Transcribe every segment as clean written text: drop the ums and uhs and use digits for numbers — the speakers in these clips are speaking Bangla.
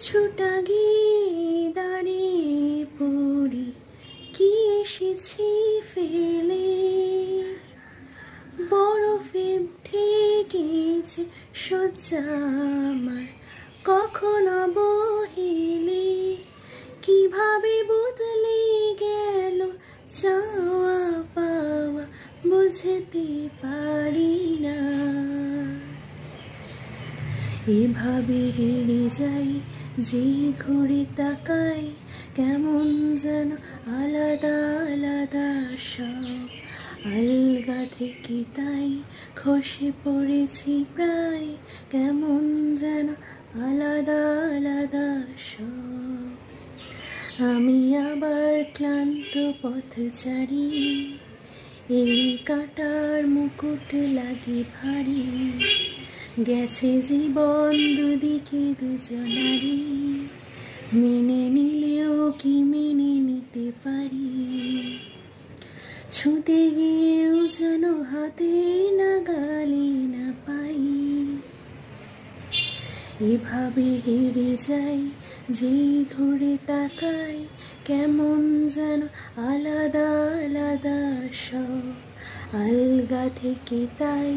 কিছুটা গিয়ে দাঁড়িয়ে পড়ি কি এসেছি ফেলে, বরফে ঠেকেছে শয্যা আমার কখন অবহেলে, কিভাবে বদলে গেল চাওয়া পাওয়া বুঝতে পারি না। এভাবে হেরে যাই যে ঘুরে তাকাই, কেমন যেন আলাদা আলাদা সব, আলগা থেকে তাই খসে পড়েছি প্রায়, কেমন যেন আলাদা আলাদা সব। আমি আবার ক্লান্ত পথচারী, এই কাঁটার মুকুট লাগে ভারী, গেছে জীবন দুদিকে দুজনারই, মেনে নিলেও কি মেনে নিতে পারি, ছুঁতে গিয়েও যেন হাতে নাগালে না পাই। এভাবে হেরে যাই যেই ঘুরে তাকাই, কেমন যেন আলাদা আলাদা সব, আলগা থেকে তাই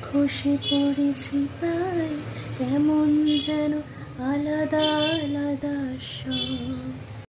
খসে পড়েছি প্রায়, কেমন যেন আলাদা আলাদা সব।